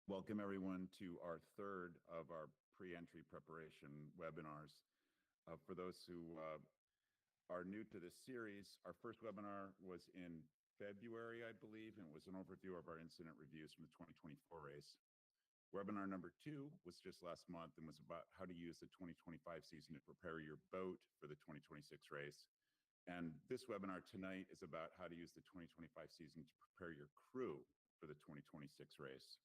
Welcome everyone to our third of our pre-entry preparation webinars. For those who are new to this series, our first webinar was in February, I believe, and it was an overview of our incident reviews from the 2024 race. Webinar number 2 was just last month and was about how to use the 2025 season to prepare your boat for the 2026 race. And this webinar tonight is about how to use the 2025 season to prepare your crew for the 2026 race.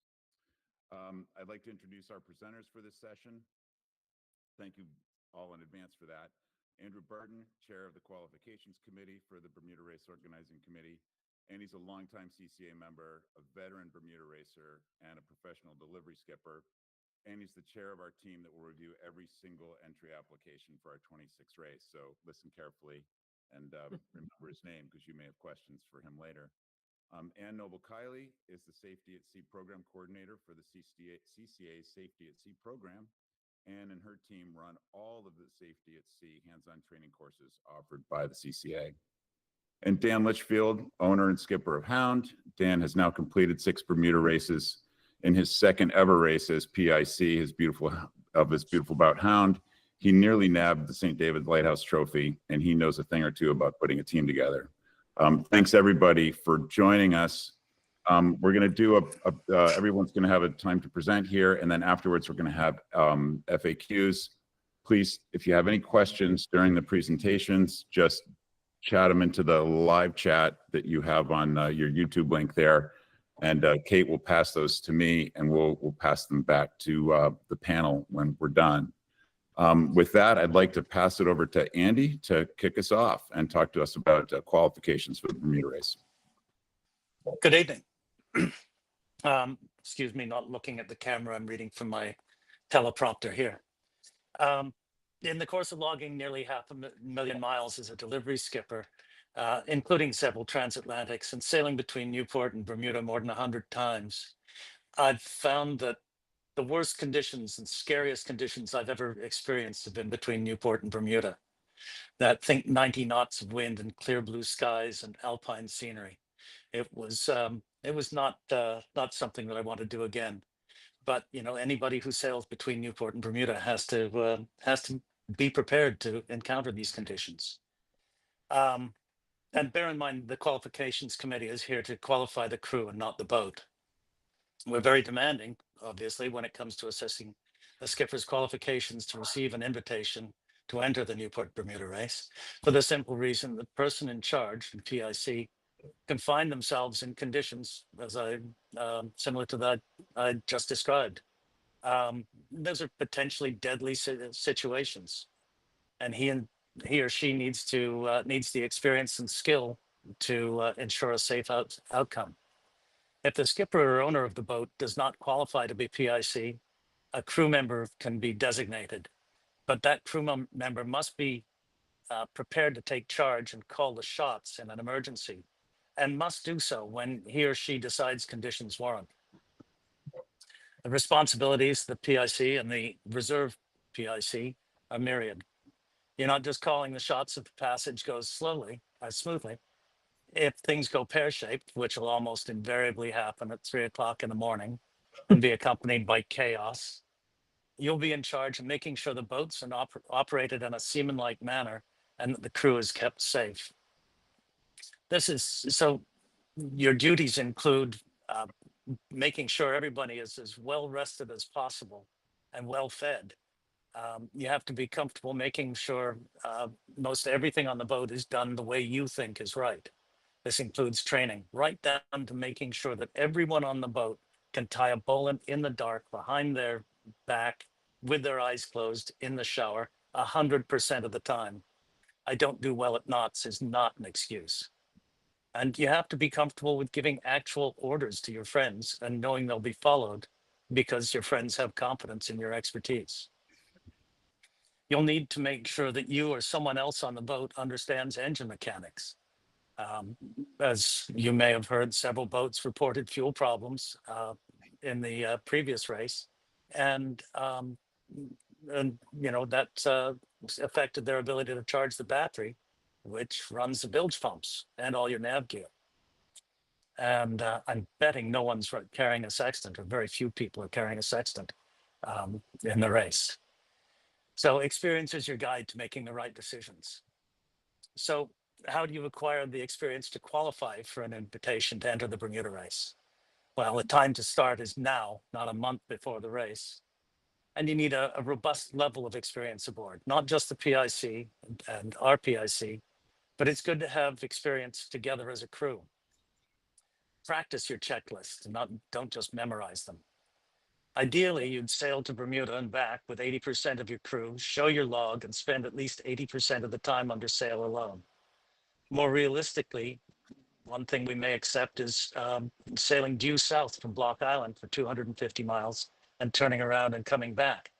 I'd like to introduce our presenters for this session. Thank you all in advance for that. Andrew Barton, Chair of the Qualifications Committee for the Bermuda Race Organizing Committee. And he's a longtime CCA member, a veteran Bermuda racer, and a professional delivery skipper. And he's the chair of our team that will review every single entry application for our 26th race. So listen carefully and remember his name because you may have questions for him later. Ann Noble-Kiley is the Safety at Sea Program Coordinator for the CCA Safety at Sea program. Ann and her team run all of the Safety at Sea hands-on training courses offered by the CCA. And Dan Litchfield, owner and skipper of Hound. Dan has now completed 6 Bermuda races. In his second ever race as PIC, his beautiful boat Hound, he nearly nabbed the St. David Lighthouse Trophy, and he knows a thing or two about putting a team together. Thanks everybody for joining us. We're going to do everyone's going to have a time to present here, and then afterwards we're going to have FAQs. Please, if you have any questions during the presentations, just chat them into the live chat that you have on your YouTube link there, and Kate will pass those to me, and we'll pass them back to the panel when we're done. With that, I'd like to pass it over to Andy to kick us off and talk to us about qualifications for the Bermuda race. Good evening. Excuse me, not looking at the camera. I'm reading from my teleprompter here. In the course of logging nearly 500,000 miles as a delivery skipper, including several transatlantics and sailing between Newport and Bermuda more than 100 times, I've found that the worst conditions and scariest conditions I've ever experienced have been between Newport and Bermuda. Think 90 knots of wind and clear blue skies and alpine scenery. It was not something that I want to do again. But anybody who sails between Newport and Bermuda has to be prepared to encounter these conditions. And bear in mind, the qualifications committee is here to qualify the crew and not the boat. We're very demanding, obviously, when it comes to assessing a skipper's qualifications to receive an invitation to enter the Newport Bermuda race, for the simple reason the person in charge, in PIC, can find themselves in conditions as similar to that I just described. Those are potentially deadly situations, and he or she needs the experience and skill to ensure a safe outcome. If the skipper or owner of the boat does not qualify to be PIC, a crew member can be designated, but that crew member must be prepared to take charge and call the shots in an emergency, and must do so when he or she decides conditions warrant. The responsibilities of the PIC and the reserve PIC are myriad. You're not just calling the shots if the passage goes smoothly. If things go pear-shaped, which will almost invariably happen at 3 o'clock in the morning and be accompanied by chaos, you'll be in charge of making sure the boats are operated in a seaman-like manner and that the crew is kept safe. Your duties include making sure everybody is as well rested as possible and well fed. You have to be comfortable making sure most everything on the boat is done the way you think is right. This includes training, right down to making sure that everyone on the boat can tie a bowline in the dark behind their back with their eyes closed in the shower 100% of the time. I don't do well at knots is not an excuse. And you have to be comfortable with giving actual orders to your friends and knowing they'll be followed because your friends have confidence in your expertise. You'll need to make sure that you or someone else on the boat understands engine mechanics. As you may have heard, several boats reported fuel problems in the previous race, and that affected their ability to charge the battery, which runs the bilge pumps and all your nav gear. And I'm betting no one's carrying a sextant, or very few people are carrying a sextant in the race. So experience is your guide to making the right decisions. So how do you acquire the experience to qualify for an invitation to enter the Bermuda race? Well, the time to start is now, not a month before the race. And you need a robust level of experience aboard, not just the PIC and our PIC, but it's good to have experience together as a crew. Practice your checklists and don't just memorize them. Ideally, you'd sail to Bermuda and back with 80% of your crew, show your log, and spend at least 80% of the time under sail alone. More realistically, one thing we may accept is sailing due south from Block Island for 250 miles and turning around and coming back.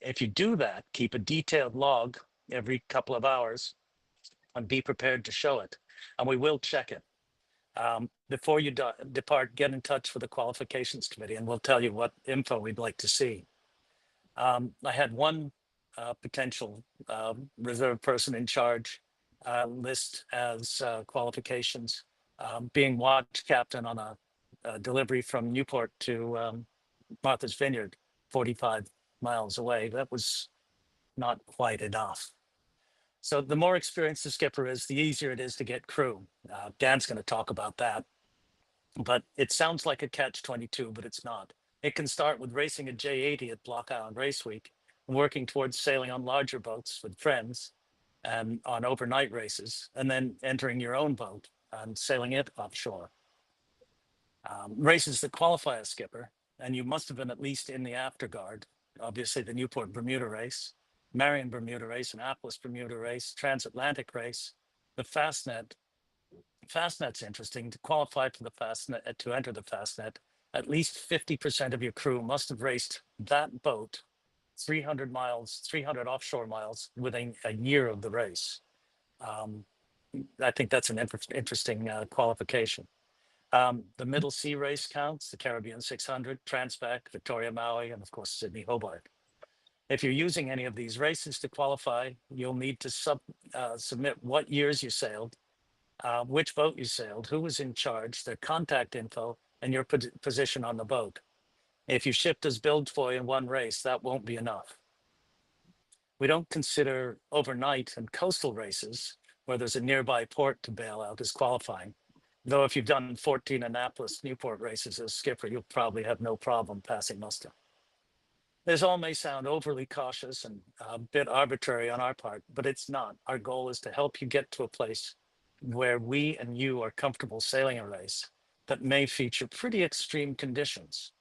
If you do that, keep a detailed log every couple of hours and be prepared to show it. And we will check it. Before you depart, get in touch with the qualifications committee and we'll tell you what info we'd like to see. I had one potential reserve person in charge list as qualifications, being watch captain on a delivery from Newport to Martha's Vineyard, 45 miles away. That was not quite enough. So the more experienced the skipper is, the easier it is to get crew. Dan's going to talk about that. But it sounds like a catch-22, but it's not. It can start with racing a J80 at Block Island Race Week, and working towards sailing on larger boats with friends and on overnight races, and then entering your own boat and sailing it offshore. Races that qualify a skipper, and you must have been at least in the afterguard, obviously the Newport Bermuda Race, Marion Bermuda Race, Annapolis Bermuda Race, Transatlantic Race, the Fastnet. Fastnet's interesting. To qualify for the Fastnet, to enter the Fastnet, at least 50% of your crew must have raced that boat 300 miles, 300 offshore miles within a year of the race. I think that's an interesting qualification. The Middle Sea Race counts, the Caribbean 600, Transpac, Victoria Maui, and of course, Sydney Hobart. If you're using any of these races to qualify, you'll need to submit what years you sailed, which boat you sailed, who was in charge, their contact info, and your position on the boat. If you shipped as bilge boy in one race, that won't be enough. We don't consider overnight and coastal races where there's a nearby port to bail out as qualifying. Though if you've done 14 Annapolis Newport races as skipper, you'll probably have no problem passing muster. This all may sound overly cautious and a bit arbitrary on our part, but it's not. Our goal is to help you get to a place where we and you are comfortable sailing a race that may feature pretty extreme conditions.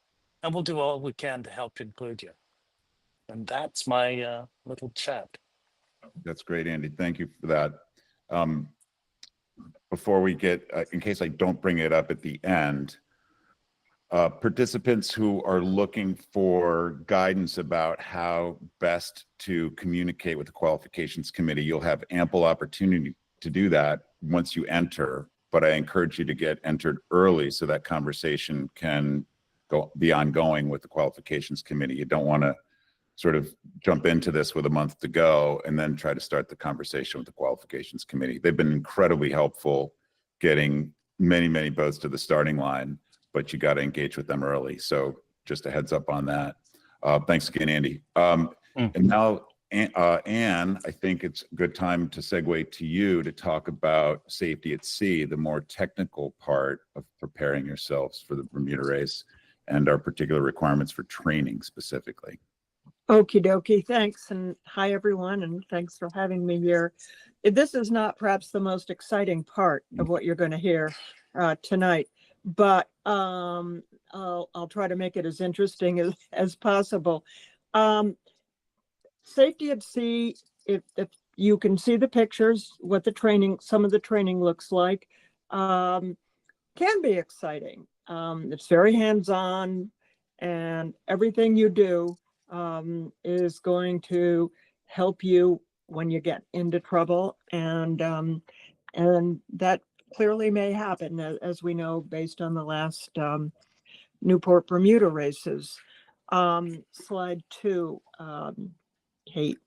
And we'll do all we can to help include you. And that's my little chat. That's great, Andy. Thank you for that. Before we get, in case I don't bring it up at the end, participants who are looking for guidance about how best to communicate with the qualifications committee, you'll have ample opportunity to do that once you enter, but I encourage you to get entered early so that conversation can be ongoing with the qualifications committee. You don't want to sort of jump into this with a month to go and then try to start the conversation with the qualifications committee. They've been incredibly helpful getting many, many boats to the starting line, but you got to engage with them early. So just a heads up on that. Thanks again, Andy. And now, Anne, I think it's a good time to segue to you to talk about safety at sea, the more technical part of preparing yourselves for the Bermuda race and our particular requirements for training specifically. Okie dokie, thanks. And hi, everyone, and thanks for having me here. This is not perhaps the most exciting part of what you're going to hear tonight, but I'll try to make it as interesting as possible. Safety at sea, if you can see the pictures, what the training, some of the training looks like, can be exciting. It's very hands-on, and everything you do is going to help you when you get into trouble, and that clearly may happen, as we know based on the last Newport Bermuda races. Slide 2, Kate,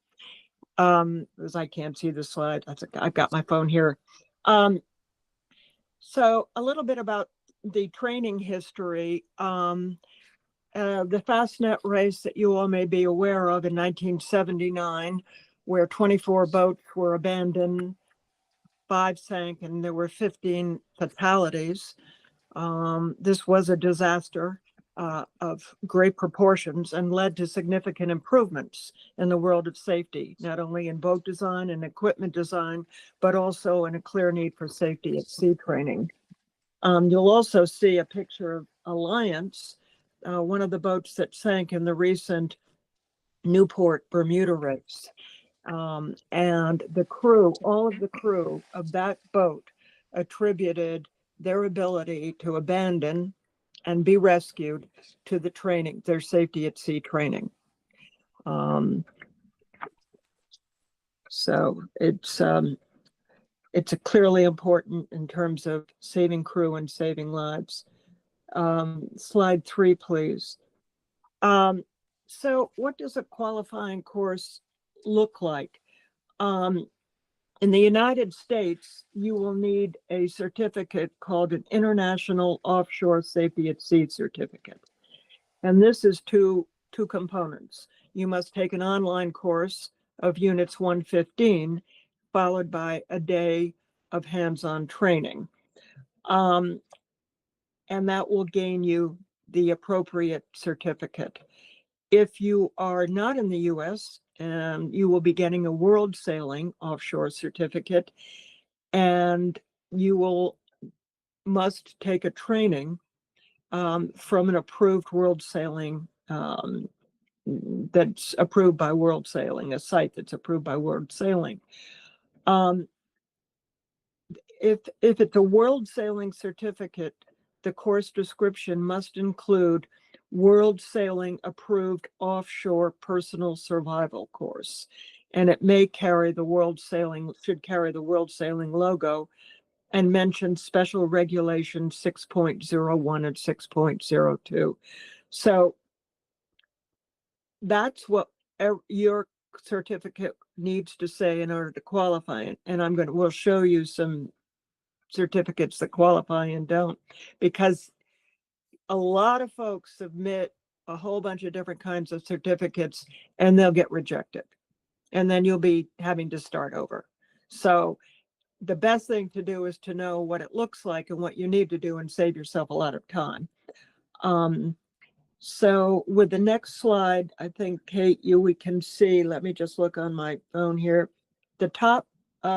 as I can't see the slide. I've got my phone here. So a little bit about the training history. The Fastnet race that you all may be aware of in 1979, where 24 boats were abandoned, 5 sank, and there were 15 fatalities. This was a disaster of great proportions and led to significant improvements in the world of safety, not only in boat design and equipment design, but also in a clear need for safety at sea training. You'll also see a picture of Alliance, one of the boats that sank in the recent Newport Bermuda Race. And the crew, all of the crew of that boat attributed their ability to abandon and be rescued to the training, their safety at sea training. So it's a clearly important in terms of saving crew and saving lives. Slide 3, please. So what does a qualifying course look like? In the United States, you will need a certificate called an International Offshore Safety at Sea certificate. And this is two components. You must take an online course of units 115, followed by a day of hands-on training. And that will gain you the appropriate certificate. If you are not in the US, you will be getting a World Sailing Offshore certificate, and you must take a training from an approved World Sailing that's approved by World Sailing, a site that's approved by World Sailing. If it's a World Sailing certificate, the course description must include World Sailing approved offshore personal survival course. And it may carry the World Sailing, should carry the World Sailing logo and mention special regulation 6.01 and 6.02. So that's what your certificate needs to say in order to qualify it. And we'll show you some certificates that qualify and don't, because a lot of folks submit a whole bunch of different kinds of certificates and they'll get rejected. And then you'll be having to start over. So the best thing to do is to know what it looks like and what you need to do and save yourself a lot of time. So with the next slide, I think, Kate, we can see, let me just look on my phone here. The top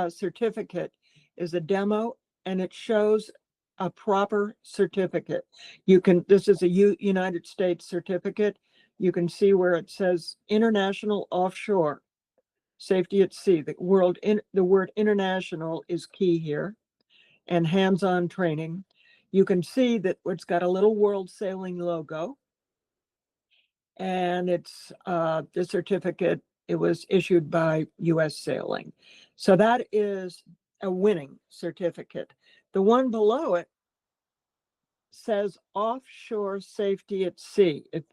certificate is a demo and it shows a proper certificate. This is a United States certificate. You can see where it says International Offshore Safety at Sea. The word international is key here, and hands-on training. You can see that it's got a little World Sailing logo, and it's the certificate. It was issued by U.S. Sailing. So that is a winning certificate. The one below it says Offshore Safety at Sea, if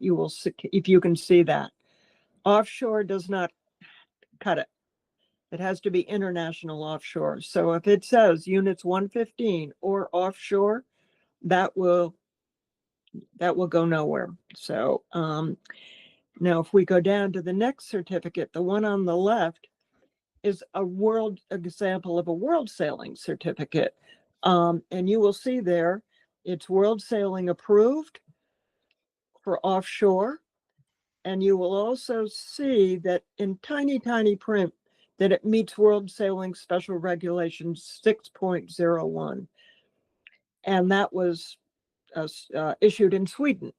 you can see that. Offshore does not cut it. It has to be international offshore. So if it says units 115 or offshore, that will go nowhere. So now if we go down to the next certificate, the one on the left is a world example of a World Sailing certificate. And you will see there, it's World Sailing approved for offshore. And you will also see that in tiny, tiny print that it meets World Sailing Special Regulations 6.01. And that was issued in Sweden.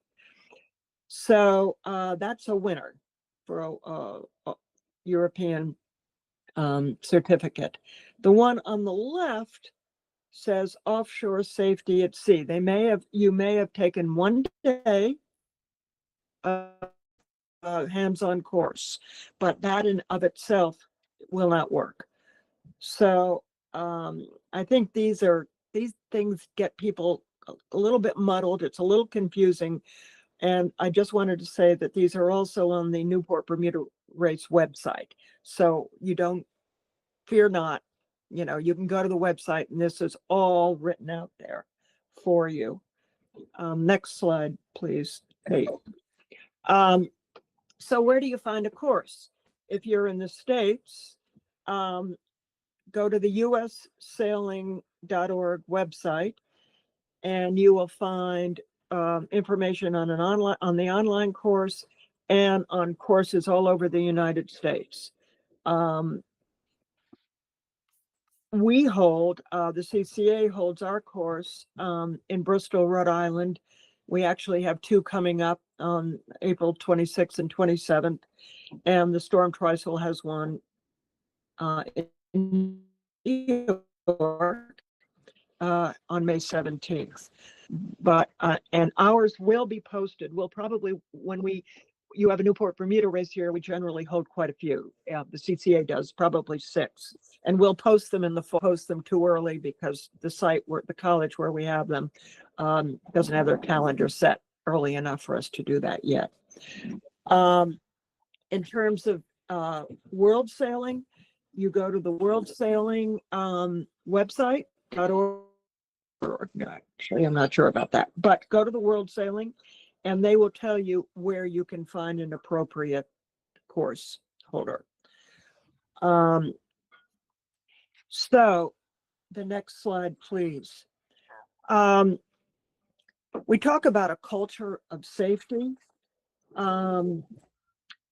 So that's a winner for a European certificate. The one on the left says Offshore Safety at Sea. You may have taken one day hands-on course, but that in of itself will not work. So I think these things get people a little bit muddled. It's a little confusing. And I just wanted to say that these are also on the Newport Bermuda Race website. So you don't fear not. You can go to the website and this is all written out there for you. Next slide, please. Hey. So where do you find a course? If you're in the States, go to the ussailing.org website, and you will find information on the online course and on courses all over the United States. We hold, the CCA holds our course in Bristol, Rhode Island. We actually have two coming up on April 26th and 27th, and the Storm Tristle has one in New York on May 17th. But and ours will be posted. We'll probably, when you have a Newport Bermuda race here, we generally hold quite a few. The CCA does, probably 6, and we'll post them post them too early because the college where we have them doesn't have their calendar set early enough for us to do that yet. In terms of world sailing, you go to the World Sailing website.org. Actually, I'm not sure about that, but go to the World Sailing and they will tell you where you can find an appropriate course holder. So the next slide, please. We talk about a culture of safety.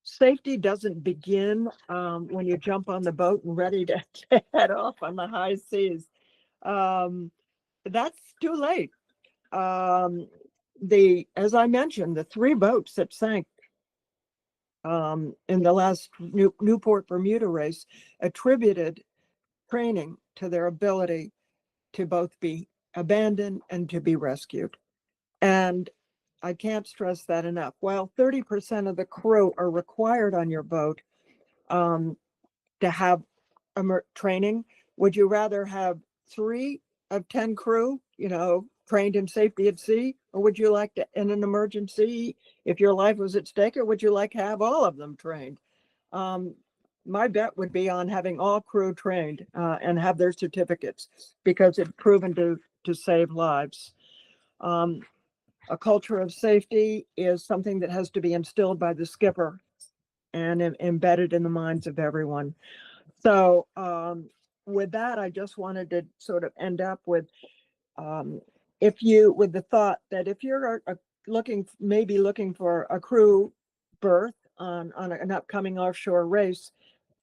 Safety doesn't begin when you jump on the boat and ready to head off on the high seas. That's too late. As I mentioned, the 3 boats that sank in the last Newport Bermuda race attributed training to their ability to both be abandoned and to be rescued. And I can't stress that enough. While 30% of the crew are required on your boat to have training, would you rather have 3 of 10 crew, trained in safety at sea, or would you like to, in an emergency, if your life was at stake, or would you like to have all of them trained? My bet would be on having all crew trained and have their certificates, because it's proven to save lives. A culture of safety is something that has to be instilled by the skipper and embedded in the minds of everyone. So with that, I just wanted to sort of end up with with the thought that if you're maybe looking for a crew berth on an upcoming offshore race,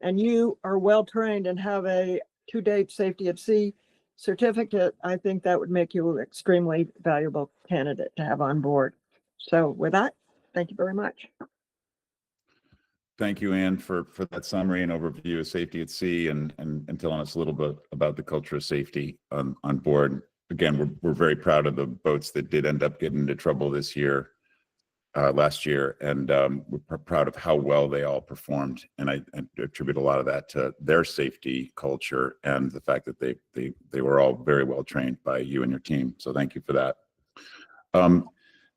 and you are well trained and have a 2-day safety at sea certificate, I think that would make you an extremely valuable candidate to have on board. So with that, thank you very much. Thank you, Anne, for that summary and overview of safety at sea and telling us a little bit about the culture of safety on board. Again, we're very proud of the boats that did end up getting into trouble this year, last year, and we're proud of how well they all performed. And I attribute a lot of that to their safety culture and the fact that they were all very well trained by you and your team. So thank you for that.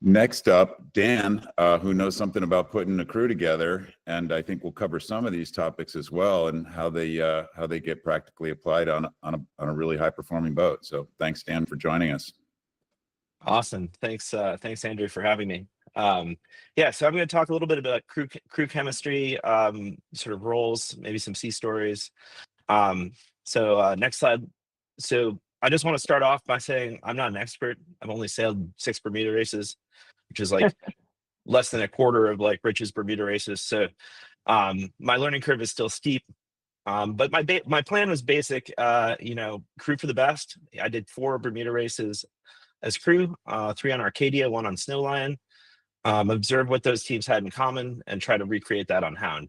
Next up, Dan, who knows something about putting a crew together, and I think we'll cover some of these topics as well, and how they get practically applied on a really high performing boat. So thanks, Dan, for joining us. Awesome. Thanks, Andrew, for having me. Yeah, so I'm going to talk a little bit about crew chemistry, sort of roles, maybe some sea stories. So next slide. So I just want to start off by saying I'm not an expert. I've only sailed 6 Bermuda races, which is like less than a quarter of like Rich's Bermuda races. So my learning curve is still steep. But my plan was basic, crew for the best. I did 4 Bermuda races as crew, 3 on Arcadia, 1 on Snow Lion. Observe what those teams had in common and try to recreate that on Hound.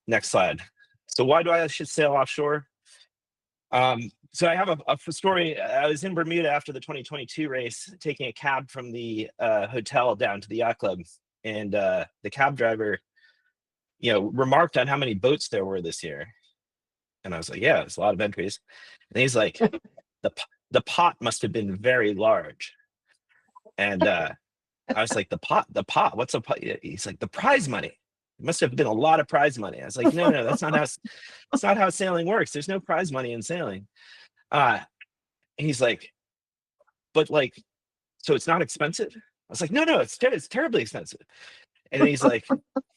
Next slide. So why do I should sail offshore? So I have a story. I was in Bermuda after the 2022 race, taking a cab from the hotel down to the yacht club, and the cab driver, remarked on how many boats there were this year, and I was like, "Yeah, it's a lot of entries." And he's like, "The pot must have been very large," and I was like, "The pot? What's a pot?" He's like, "The prize money." must have been a lot of prize money. I was like, no, that's not how sailing works. There's no prize money in sailing. And he's like, but like, so it's not expensive? I was like, no, it's terribly expensive. And he's like,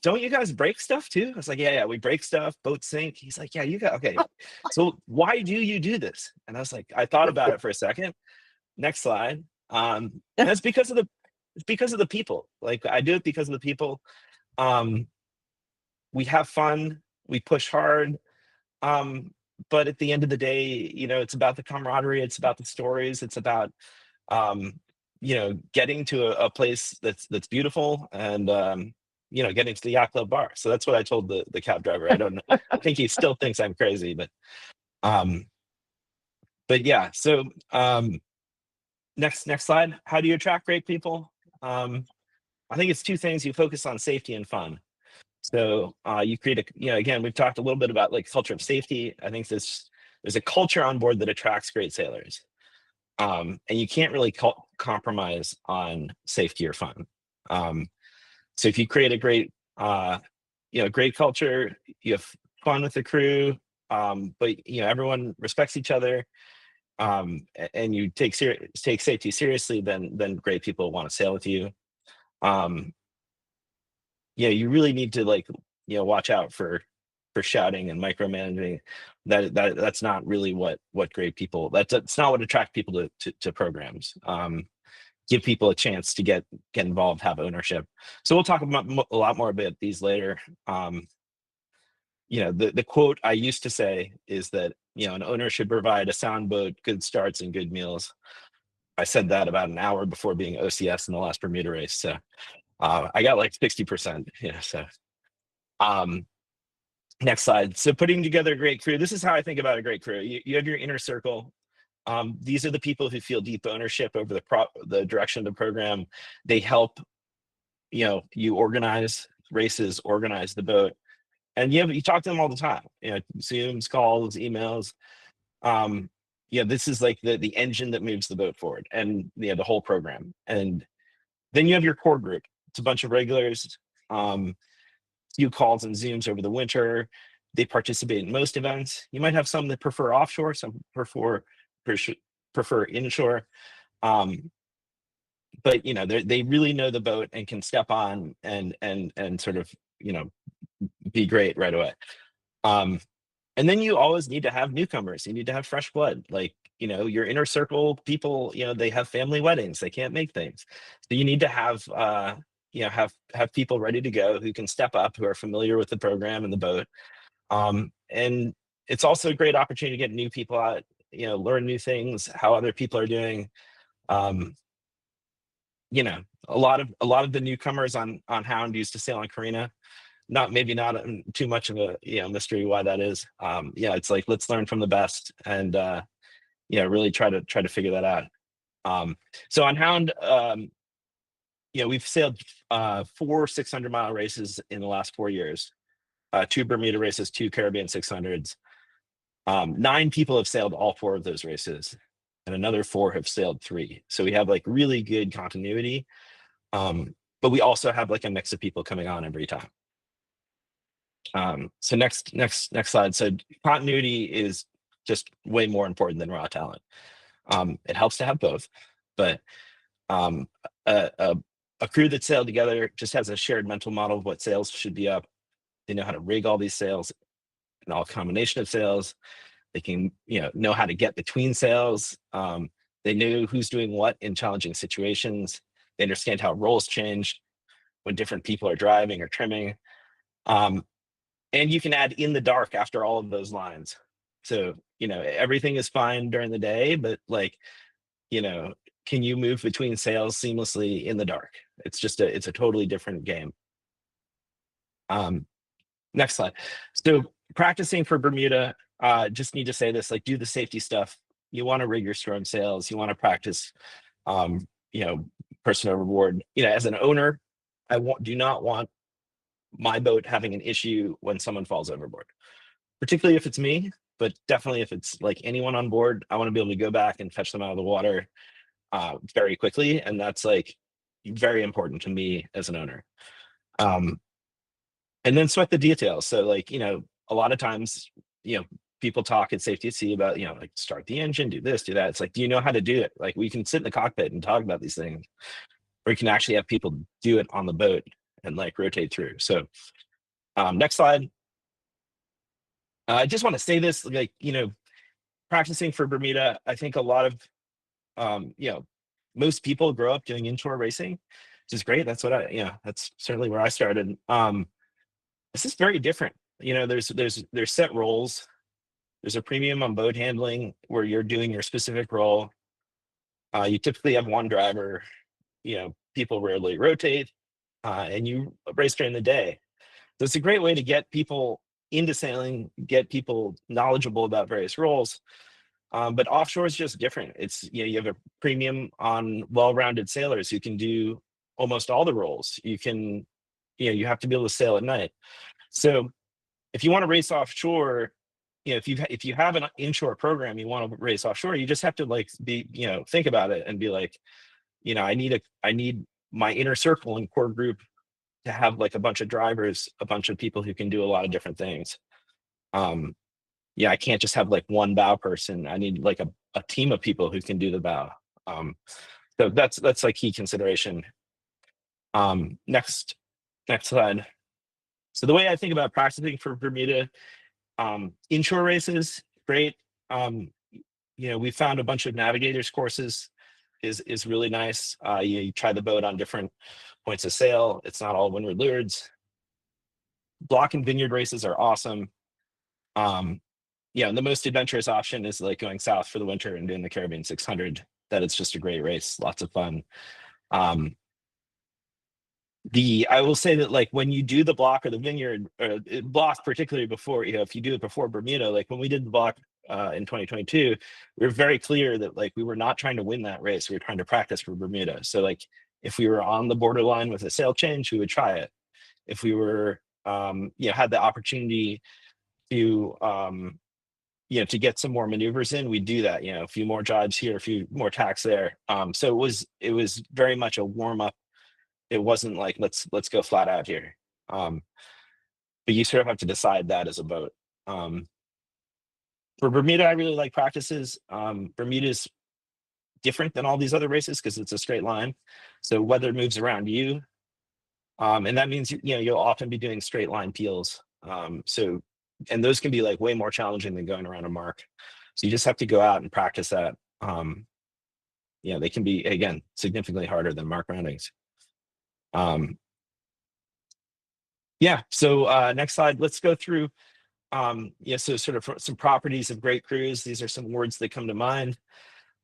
don't you guys break stuff too? I was like, yeah, we break stuff, boats sink. He's like, yeah, okay. So why do you do this? And I was like, I thought about it for a second. Next slide. That's because of the people. Like, I do it because of the people. We have fun, we push hard. But at the end of the day, it's about the camaraderie, it's about the stories, it's about getting to a place that's beautiful, and getting to the yacht club bar. So that's what I told the cab driver. I don't know. I think he still thinks I'm crazy, but yeah. So next slide. How do you attract great people? I think it's two things. You focus on safety and fun. So you create again, we've talked a little bit about like culture of safety. I think there's a culture on board that attracts great sailors. And you can't really compromise on safety or fun. So if you create a great, great culture, you have fun with the crew, but everyone respects each other, and you take safety seriously, then great people want to sail with you. You really need to watch out for shouting and micromanaging. That's not really what great people. That's not what attracts people to programs. Give people a chance to get involved, have ownership. So we'll talk about a lot more about these later. The quote I used to say is that an owner should provide a sound boat, good starts, and good meals. I said that about an hour before being OCS in the last Bermuda race. So I got like 60%. So next slide. So putting together a great crew. This is how I think about a great crew. You have your inner circle. These are the people who feel deep ownership over the direction of the program. They help, you organize races, organize the boat, and you talk to them all the time. Zooms, calls, emails. This is like the engine that moves the boat forward, and the whole program. And then you have your core group. It's a bunch of regulars. Few calls and Zooms over the winter. They participate in most events. You might have some that prefer offshore, some prefer inshore. But they really know the boat and can step on and sort of be great right away. And then you always need to have newcomers. You need to have fresh blood. Like your inner circle people. They have family weddings. They can't make things. So you need to have have people ready to go who can step up, who are familiar with the program and the boat. And it's also a great opportunity to get new people out, learn new things, how other people are doing. A lot of the newcomers on Hound used to sail on Carina. Not too much of a mystery why that is. It's like, let's learn from the best, and really try to figure that out. So on Hound, we've sailed 4 600-mile races in the last 4 years, 2 Bermuda races, 2 Caribbean 600s. 9 people have sailed all 4 of those races, and another 4 have sailed 3. So we have like really good continuity, but we also have like a mix of people coming on every time. So next slide. So continuity is just way more important than raw talent. It helps to have both, but a crew that sailed together just has a shared mental model of what sails should be up. They know how to rig all these sails and all combination of sails. They can know how to get between sails. They know who's doing what in challenging situations. They understand how roles change when different people are driving or trimming. And you can add in the dark after all of those lines. So everything is fine during the day, but can you move between sails seamlessly in the dark? It's a totally different game. Next slide. So practicing for Bermuda, just need to say this, like, do the safety stuff. You want to rig your storm sails. You want to practice, person overboard. As an owner, do not want my boat having an issue when someone falls overboard, particularly if it's me, but definitely if it's like anyone on board. I want to be able to go back and fetch them out of the water very quickly, and that's like very important to me as an owner. and then sweat the details. So like, you know, a lot of times, you know, people talk at safety at sea about, you know, like start the engine, do this, do that. It's like, do you know how to do it? Like we can sit in the cockpit and talk about these things, or you can actually have people do it on the boat and like rotate through. So next slide. I just want to say this, like, you know, practicing for Bermuda, I think a lot of, you know, most people grow up doing inshore racing, which is great. That's what that's certainly where I started. This is very different. You know, there's set roles. There's a premium on boat handling where you're doing your specific role. You typically have one driver. You know, people rarely rotate, and you race during the day. So it's a great way to get people into sailing, get people knowledgeable about various roles. But offshore is just different. It's, you know, you have a premium on well-rounded sailors who can do almost all the roles. You can, you know, you have to be able to sail at night. So if you want to race offshore, you know, if you have an inshore program, you want to race offshore, you just have to like be, you know, think about it and be like, you know, I need my inner circle and core group to have like a bunch of drivers, a bunch of people who can do a lot of different things. Yeah, I can't just have like one bow person. I need like a team of people who can do the bow. So that's like key consideration. Next slide. So the way I think about practicing for Bermuda, inshore races, great. You know, we found a bunch of navigators courses is really nice. You try the boat on different points of sail. It's not all windward lewards. Block and vineyard races are awesome. Yeah, and the most adventurous option is like going south for the winter and doing the Caribbean 600. That it's just a great race, lots of fun. I will say that like when you do the block or the vineyard, or block particularly before, you know, if you do it before Bermuda, like when we did the block in 2022, we were very clear that like we were not trying to win that race. We were trying to practice for Bermuda. So like if we were on the borderline with a sail change, we would try it. If we were, you know, had the opportunity to you know, to get some more maneuvers in, we do that, you know, a few more jibes here, a few more tacks there. So it was very much a warm up. It wasn't like, let's go flat out here. But you sort of have to decide that as a boat. For Bermuda, I really like practices. Bermuda's different than all these other races because it's a straight line. So weather moves around you. And that means, you know, you'll often be doing straight line peels. And those can be like way more challenging than going around a mark. So you just have to go out and practice that. You know, they can be, again, significantly harder than mark roundings. Yeah, so next slide, let's go through, yeah, so sort of some properties of great crews. These are some words that come to mind.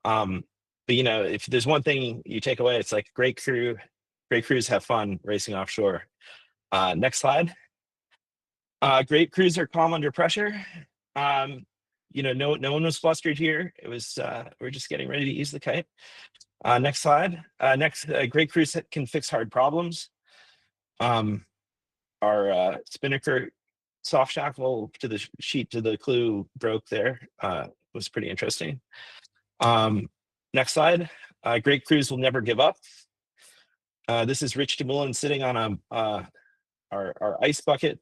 But, you know, if there's one thing you take away, it's like great crews have fun racing offshore. Next slide. Great crews are calm under pressure. You know, no one was flustered here. It was, we're just getting ready to ease the kite. Next slide. Great crews can fix hard problems. Our spinnaker soft shackle to the sheet to the clue broke there. Was pretty interesting. Next slide. Great crews will never give up. This is Rich DeMullen sitting on our ice bucket.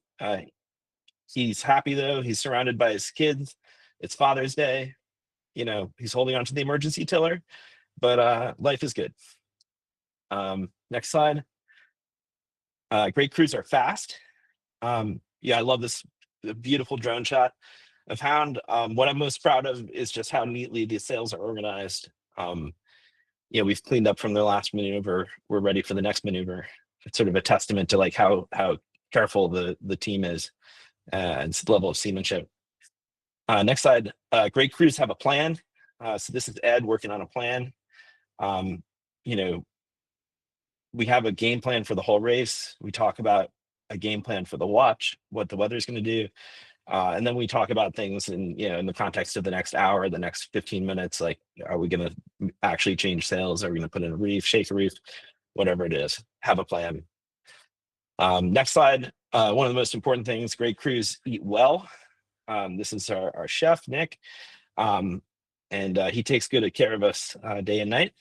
He's happy though. He's surrounded by his kids. It's Father's Day. You know, he's holding onto the emergency tiller, but life is good. Next slide. Great crews are fast. Yeah, I love this beautiful drone shot of Hound. What I'm most proud of is just how neatly the sails are organized. Yeah, we've cleaned up from the last maneuver. We're ready for the next maneuver. It's sort of a testament to like how careful the team is and its level of seamanship. Next slide. Great crews have a plan. So this is Ed working on a plan. You know, we have a game plan for the whole race. We talk about a game plan for the watch, what the weather's going to do. And then we talk about things in, you know, in the context of the next hour, the next 15 minutes, like, are we going to actually change sails? Are we going to put in a reef, shake a reef, whatever it is, have a plan. Next slide. One of the most important things, great crews eat well. This is our chef, Nick. And he takes good care of us day and night.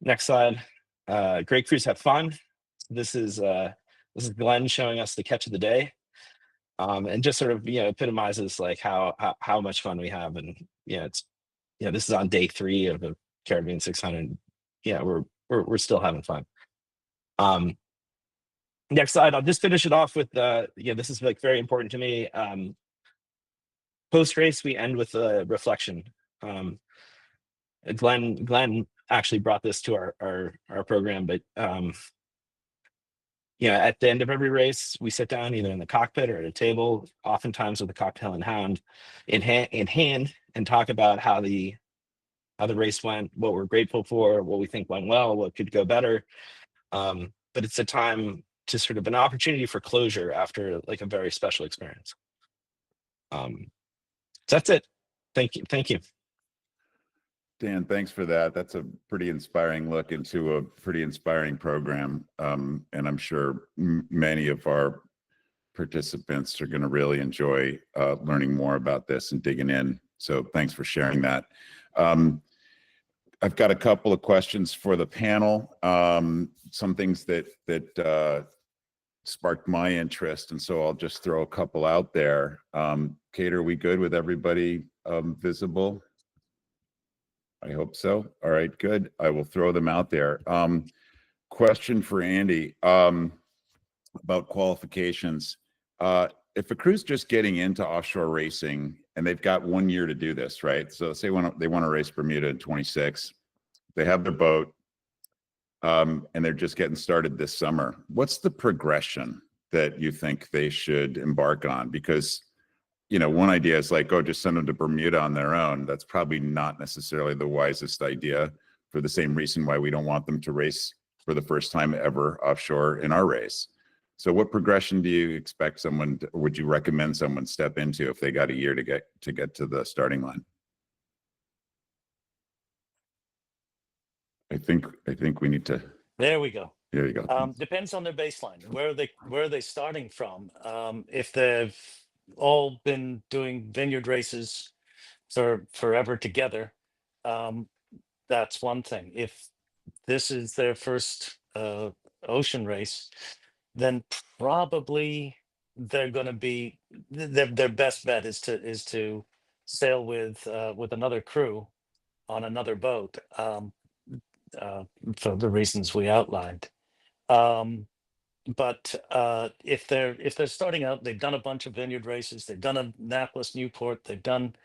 Next slide. Great crews have fun. This is This is Glenn showing us the catch of the day. And just sort of, epitomizes like how much fun we have. And this is on day 3 of the Caribbean 600. We're still having fun. Next slide, I'll just finish it off with this is like very important to me. Post race, we end with a reflection. Glenn actually brought this to our program, but at the end of every race, we sit down either in the cockpit or at a table, oftentimes with a cocktail in hand, and talk about how the race went, what we're grateful for, what we think went well, what could go better. But it's a time to sort of an opportunity for closure after like a very special experience. So that's it. Thank you. Dan, thanks for that. That's a pretty inspiring look into a pretty inspiring program. And I'm sure many of our participants are going to really enjoy learning more about this and digging in. So thanks for sharing that. I've got a couple of questions for the panel. Some things that sparked my interest, and so I'll just throw a couple out there. Kate, are we good with everybody visible? I hope so. All right, good. I will throw them out there. Question for Andy about qualifications. If a crew's just getting into offshore racing and they've got 1 year to do this, right? So say they want to race Bermuda in 26, they have their boat, and they're just getting started this summer. What's the progression that you think they should embark on? Because one idea is like, just send them to Bermuda on their own. That's probably not necessarily the wisest idea, for the same reason why we don't want them to race for the first time ever offshore in our race. So what progression do you expect would you recommend someone step into if they got a year to get to the starting line? I think we need to. There we go. There you go. Depends on their baseline. Where are they starting from? If they've all been doing vineyard races for forever together, that's one thing. If this is their first ocean race, then probably they're going to be their best bet is to sail with another crew on another boat, for the reasons we outlined. But if they're starting out, they've done a bunch of vineyard races, they've done a Annapolis, Newport, they've done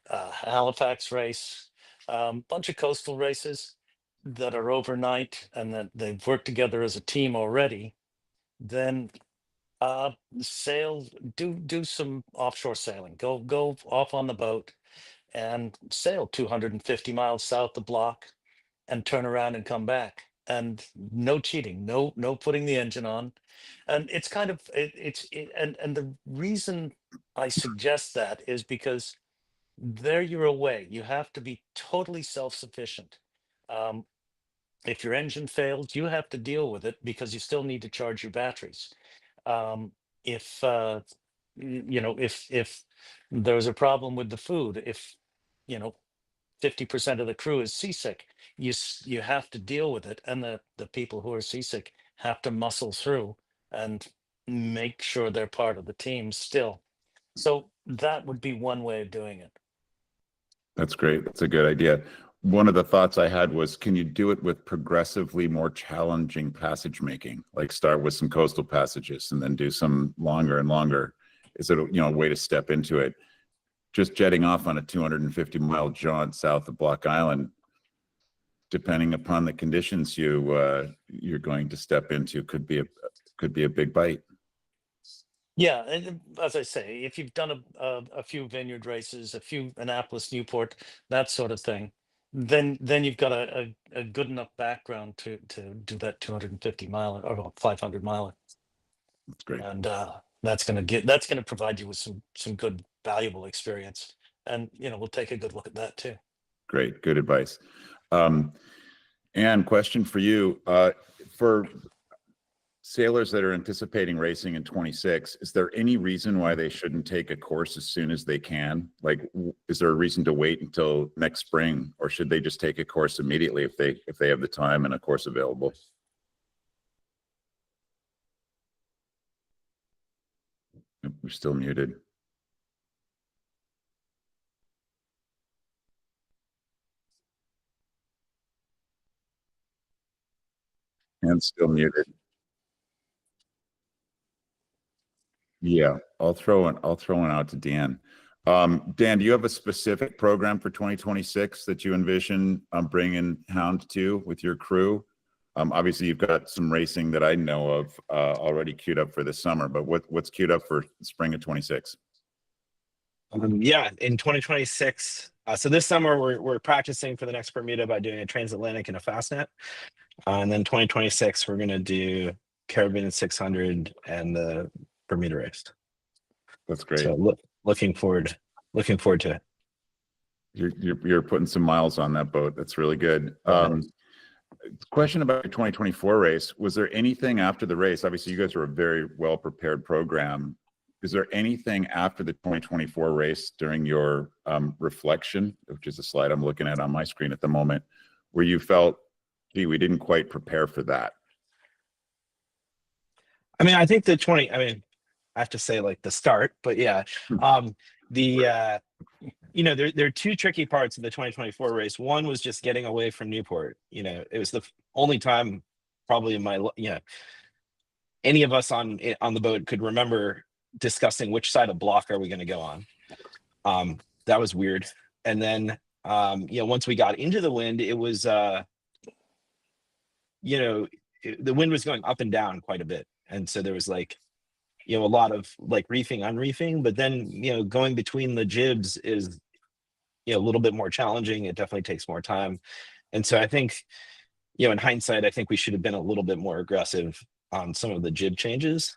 Halifax race, bunch of coastal races that are overnight, and that they've worked together as a team already, then do some offshore sailing. Go off on the boat and sail 250 miles south the block and turn around and come back. And no cheating, no putting the engine on. And it's kind of and the reason I suggest that is because there you're away. You have to be totally self-sufficient. If your engine fails, you have to deal with it because you still need to charge your batteries. If if there's a problem with the food, if 50% of the crew is seasick, you have to deal with it, and the people who are seasick have to muscle through and make sure they're part of the team still. So that would be one way of doing it. That's great. That's a good idea. One of the thoughts I had was, can you do it with progressively more challenging passage making? Like start with some coastal passages and then do some longer and longer. Is it a way to step into it? Just jetting off on a 250-mile jaunt south of Block Island, depending upon the conditions you're going to step into, could be a big bite. Yeah, and as I say, if you've done a few vineyard races, a few Annapolis, Newport, that sort of thing, then you've got a good enough background to do that 250 mile or 500 mile. That's great. And that's going to provide you with some good, valuable experience. And we'll take a good look at that too. Great, good advice. Anne, question for you. For sailors that are anticipating racing in 26, is there any reason why they shouldn't take a course as soon as they can? Like, is there a reason to wait until next spring, or should they just take a course immediately if they have the time and a course available? You're still muted. And still muted. Yeah, I'll throw one out to Dan. Dan, do you have a specific program for 2026 that you envision bringing Hound to with your crew? Obviously, you've got some racing that I know of already queued up for this summer, but what's queued up for spring of 26? Yeah, in 2026. So this summer we're practicing for the next Bermuda by doing a transatlantic and a fastnet. And then 2026, we're going to do Caribbean 600 and the Bermuda race. That's great. So looking forward to it. You're putting some miles on that boat. That's really good. Question about your 2024 race. Was there anything after the race? Obviously, you guys are a very well prepared program. Is there anything after the 2024 race during your reflection, which is a slide I'm looking at on my screen at the moment, where you felt, gee, we didn't quite prepare for that? I mean, I think I have to say like the start, but yeah, there are two tricky parts of the 2024 race. One was just getting away from Newport. It was the only time probably in my, any of us on the boat could remember discussing which side of block are we going to go on. That was weird. And then, once we got into the wind, it was, the wind was going up and down quite a bit. And so there was like, a lot of like reefing, unreefing, but then, going between the jibs is, a little bit more challenging. It definitely takes more time. And so I think, in hindsight, I think we should have been a little bit more aggressive on some of the jib changes,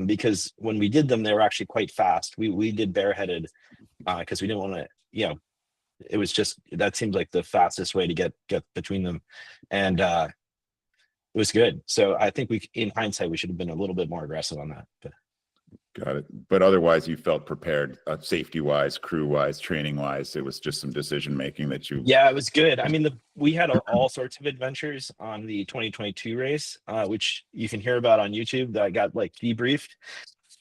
because when we did them, they were actually quite fast. We did bareheaded because we didn't want to, it was just, that seemed like the fastest way to get between them. And it was good. So I think in hindsight, we should have been a little bit more aggressive on that. But. Got it. But otherwise, you felt prepared, safety-wise, crew-wise, training-wise. It was just some decision-making that you... Yeah, it was good. I mean, we had all sorts of adventures on the 2022 race, which you can hear about on YouTube, that I got like debriefed.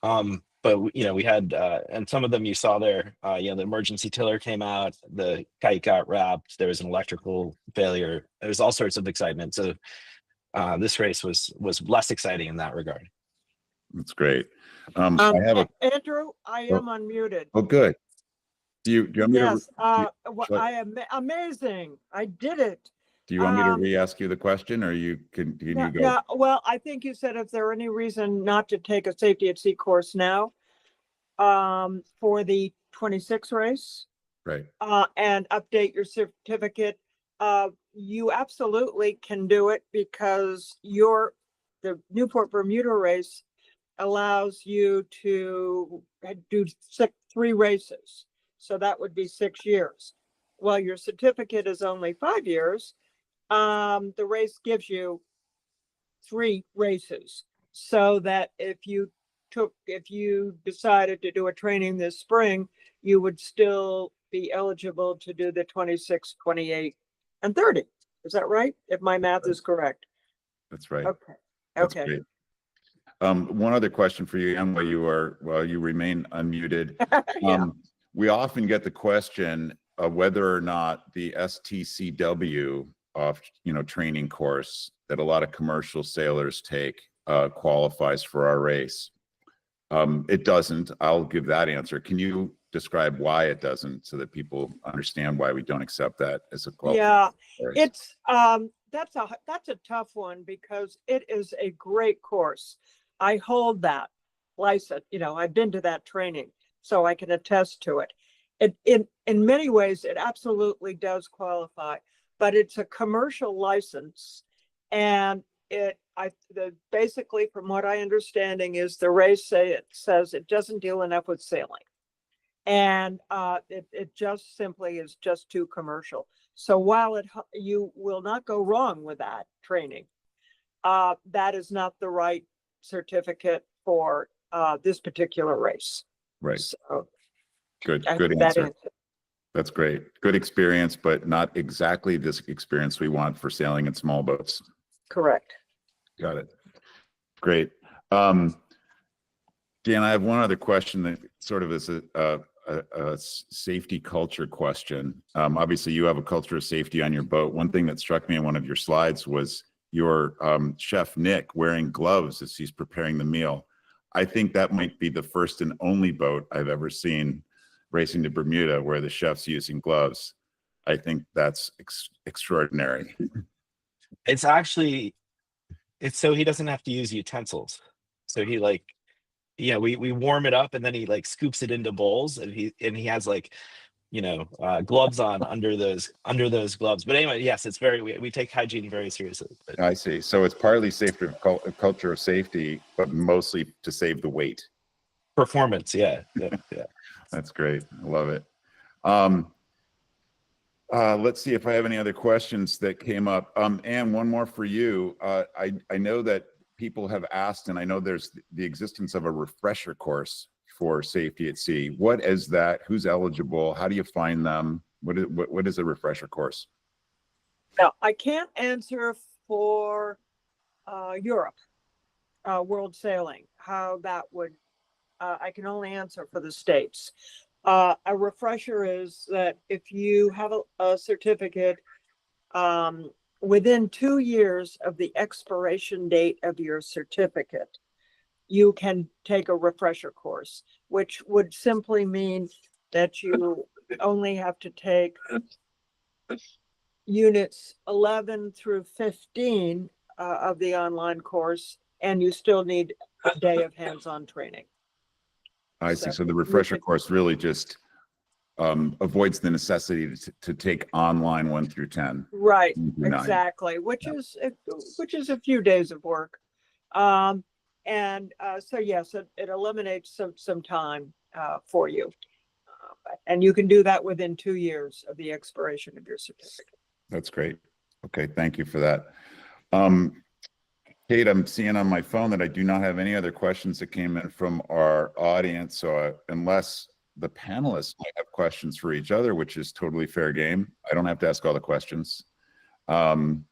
But, we had, and some of them you saw there, the emergency tiller came out, the kite got wrapped, there was an electrical failure. There was all sorts of excitement. So this race was less exciting in that regard. That's great. I have Andrew, I am unmuted. Oh, good. Do you want me Yes, to? I am amazing. I did it. Do you want me to re-ask you the question, or can you go? Yeah, well, I think you said if there any reason not to take a safety at sea course now, for the 26 race, Right. And update your certificate, you absolutely can do it, because the Newport Bermuda race allows you to do 3 races. So that would be 6 years. Well, your certificate is only 5 years. The race gives you 3 races, so that if you decided to do a training this spring, you would still be eligible to do the 26, 28, and 30. Is that right? If my math is correct. That's right. Okay. That's Okay. great. One other question for you, Anne, while you remain unmuted. Yeah. We often get the question of whether or not the STCW training course that a lot of commercial sailors take qualifies for our race. It doesn't. I'll give that answer. Can you describe why it doesn't, so that people understand why we don't accept that as a qualification? Yeah, it's that's a tough one, because it is a great course. I hold that license. I've been to that training, so I can attest to it. In many ways, it absolutely does qualify, but it's a commercial license, and basically, from what I understanding, is the race says it doesn't deal enough with sailing, and it just simply is just too commercial. So while you will not go wrong with that training, that is not the right certificate for this particular race. Right. So Good answer. That's great. Good experience, but not exactly this experience we want for sailing in small boats. Correct. Got it. Great. Dan, I have one other question that sort of is a safety culture question. Obviously, you have a culture of safety on your boat. One thing that struck me in one of your slides was your chef Nick wearing gloves as he's preparing the meal. I think that might be the first and only boat I've ever seen racing to Bermuda where the chef's using gloves. I think that's extraordinary. It's actually, it's so he doesn't have to use utensils. So he like, yeah, we warm it up and then he like scoops it into bowls and he has like, you know, gloves on under those gloves. But anyway, yes, it's very, we take hygiene very seriously. But I see. So it's partly safety, a culture of safety, but mostly to save the weight. performance, yeah. That's great. I love it. Let's see if I have any other questions that came up. Anne, one more for you. I know that people have asked, and I know there's the existence of a refresher course for safety at sea. What is that? Who's eligible? How do you find them? What is a refresher course? Now, I can't answer for Europe, world sailing, how that would, I can only answer for the States. A refresher is that if you have a certificate within 2 years of the expiration date of your certificate, you can take a refresher course, which would simply mean that you only have to take units 11 through 15 of the online course, and you still need a day of hands-on training. I see. So the refresher course really just avoids the necessity to take online 1 through 10. Right, 1 through 9. exactly, which is a few days of work. So yes, it eliminates some time for you. And you can do that within 2 years of the expiration of your certificate. That's great. Okay, thank you for that. Kate, I'm seeing on my phone that I do not have any other questions that came in from our audience. So unless the panelists might have questions for each other, which is totally fair game, I don't have to ask all the questions. Unless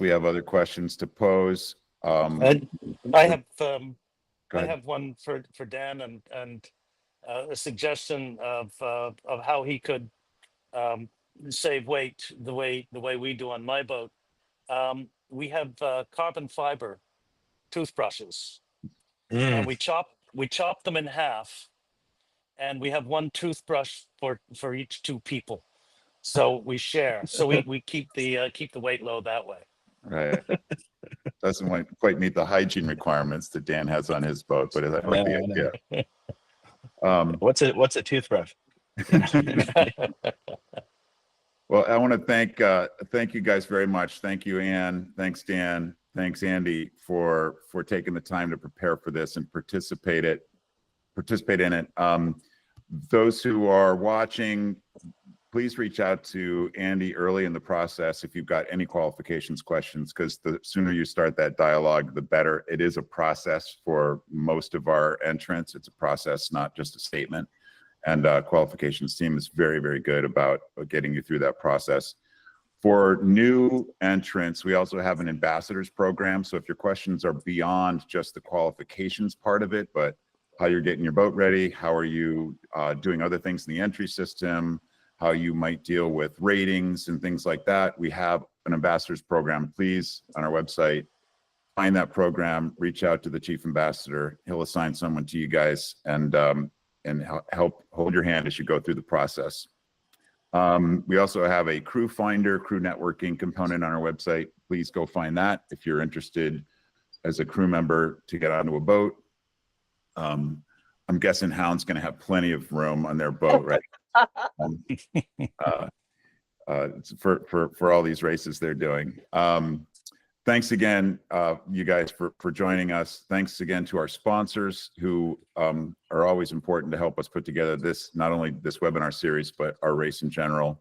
we have other questions to pose. I have one for Dan and a suggestion of how he could save weight the way we do on my boat. We have carbon fiber toothbrushes, and we chop them in half, and we have one toothbrush for each 2 people. So we share. So we keep the weight low that way. Right. Doesn't quite meet the hygiene requirements that Dan has on his boat, but that might be it. Yeah. What's a toothbrush? Well, I want to thank you guys very much. Thank you, Anne. Thanks, Dan. Thanks, Andy, for taking the time to prepare for this and participate in it. Those who are watching, please reach out to Andy early in the process if you've got any qualifications questions, because the sooner you start that dialogue, the better. It is a process for most of our entrants. It's a process, not just a statement. And qualifications team is very, very good about getting you through that process. For new entrants, we also have an ambassadors program. So if your questions are beyond just the qualifications part of it, but how you're getting your boat ready, how are you doing other things in the entry system, how you might deal with ratings and things like that, we have an ambassadors program. Please, on our website, find that program, reach out to the chief ambassador. He'll assign someone to you guys and help hold your hand as you go through the process. We also have a crew finder, crew networking component on our website. Please go find that if you're interested as a crew member to get onto a boat. I'm guessing Hound's going to have plenty of room on their boat, right? For all these races they're doing. Thanks again, you guys, for joining us. Thanks again to our sponsors who are always important to help us put together this, not only this webinar series, but our race in general.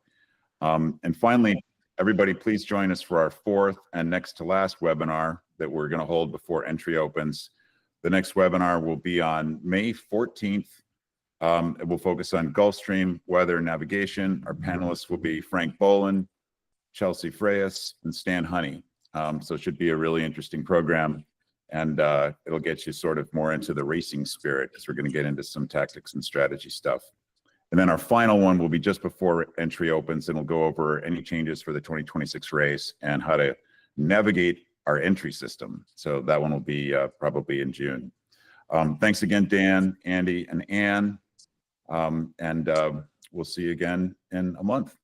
And finally, everybody, please join us for our 4th and next to last webinar that we're going to hold before entry opens. The next webinar will be on May 14th. It will focus on Gulfstream weather and navigation. Our panelists will be Frank Boland, Chelsea Freyas, and Stan Honey. So it should be a really interesting program. and it'll get you sort of more into the racing spirit, because we're going to get into some tactics and strategy stuff. And then our final one will be just before entry opens, and we'll go over any changes for the 2026 race and how to navigate our entry system. So that one will be probably in June. Thanks again, Dan, Andy, and Ann. We'll see you again in a month.